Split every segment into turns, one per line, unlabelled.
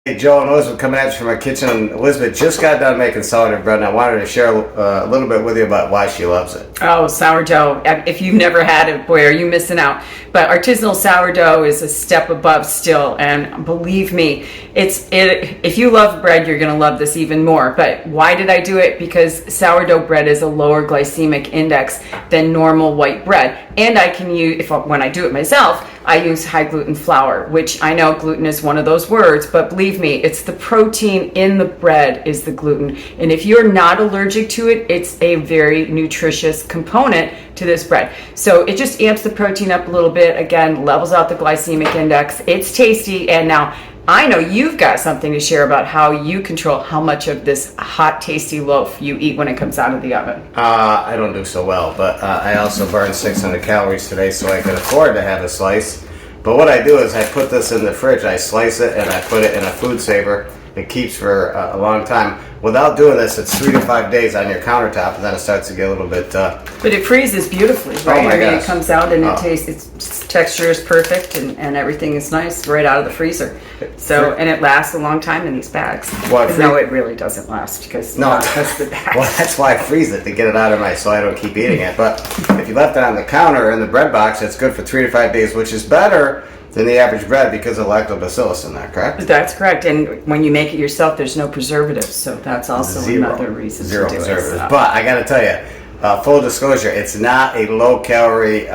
Hey, Joe and Elizabeth coming at you from our kitchen. Elizabeth just got done making sourdough bread, and I wanted to share a little bit with you about why she loves it.
Oh, sourdough. If you've never had it, boy, are you missing out. But artisanal sourdough is a step above still. And believe me, if you love bread, you're going to love this even more. But why did I do it? Because sourdough bread is a lower glycemic index than normal white bread. And I can use, when I do it myself, I use high gluten flour, which I know gluten is one of those words, but believe me, it's the protein in the bread is the gluten. And if you're not allergic to it, it's a very nutritious component to this bread. So it just amps the protein up a little bit, again, levels out the glycemic index. It's tasty. And now I know you've got something to share about how you control how much of this hot, tasty loaf you eat when it comes out of the oven.
I don't do so well, but I also burned 600 calories today, so I could afford to have a slice. But what I do is I put this in the fridge, I slice it, and I put it in a food saver. It keeps for a long time. Without doing this, it's 3 to 5 days on your countertop, and then it starts to get a little bit...
But it freezes beautifully, right?
Oh my gosh.
It comes out and it tastes, its texture is perfect and everything is nice right out of the freezer. So, and it lasts a long time in these bags.
What,
no, it really doesn't last because that's the bag.
Well, that's why I freeze it, to get it out of so I don't keep eating it. But if you left it on the counter in the bread box, it's good for 3 to 5 days, which is better than the average bread because of lactobacillus in there, correct?
That's correct. And when you make it yourself, there's no preservatives. So that's also another reason to do
preservatives.
it. So.
But I got to tell you, full disclosure, it's not a low-calorie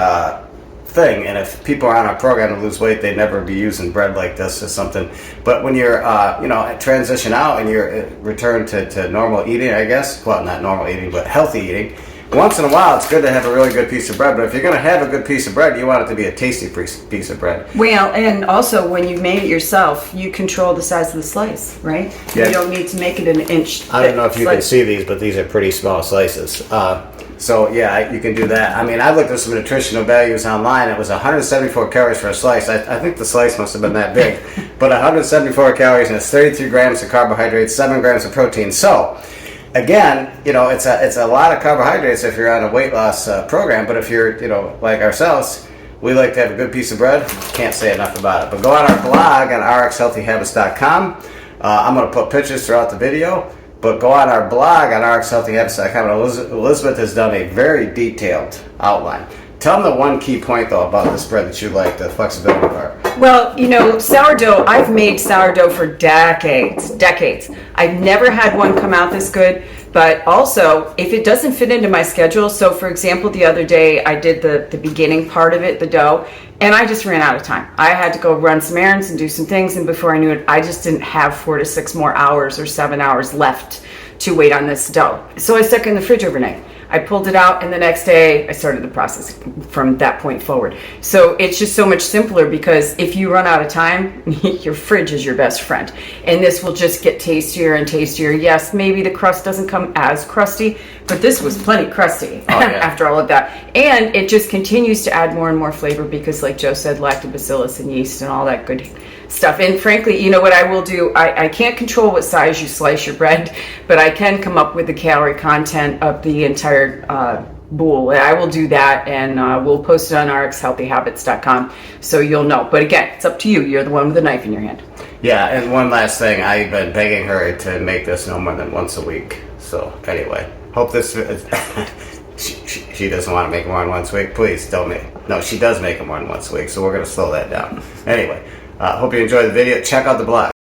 thing. And if people are on a program to lose weight, they'd never be using bread like this or something. But when you're, transition out and you're return to normal eating, I guess, well, not normal eating, but healthy eating, once in a while, it's good to have a really good piece of bread, but if you're going to have a good piece of bread, you want it to be a tasty piece of bread.
Well, and also when you've made it yourself, you control the size of the slice, right?
Yeah.
You don't need to make it an inch thick.
I don't know if you can see these, but these are pretty small slices. So yeah, you can do that. I mean, I looked at some nutritional values online. It was 174 calories for a slice. I think the slice must have been that big, but 174 calories, and it's 33 grams of carbohydrates, 7 grams of protein. So again, it's a lot of carbohydrates if you're on a weight loss program, but if you're, like ourselves, we like to have a good piece of bread. Can't say enough about it. But go on our blog on RxHealthyHabits.com. I'm going to put pictures throughout the video, but go on our blog on RxHealthyHabits.com. Elizabeth has done a very detailed outline. Tell them the one key point, though, about this bread that you like, the flexibility part.
Well, sourdough, I've made sourdough for decades. I've never had one come out this good, but also, if it doesn't fit into my schedule, so for example, the other day, I did the beginning part of it, the dough, and I just ran out of time. I had to go run some errands and do some things, and before I knew it, I just didn't have 4 to 6 more hours or 7 hours left to wait on this dough. So I stuck it in the fridge overnight. I pulled it out, and the next day I started the process from that point forward. So it's just so much simpler because if you run out of time, your fridge is your best friend. And this will just get tastier and tastier. Yes, maybe the crust doesn't come as crusty, but this was plenty crusty after all of that. And it just continues to add more and more flavor because, like Joe said, lactobacillus and yeast and all that good stuff. And frankly, you know what I will do? I can't control what size you slice your bread, but I can come up with the calorie content of the entire bowl. I will do that, and we'll post it on RxHealthyHabits.com so you'll know. But again, it's up to you. You're the one with the knife in your hand.
Yeah, and one last thing. I've been begging her to make this no more than once a week. So anyway, hope this... She doesn't want to make more than once a week. Please don't make... No, she does make them more than once a week, so we're going to slow that down. Anyway, hope you enjoyed the video. Check out the blog.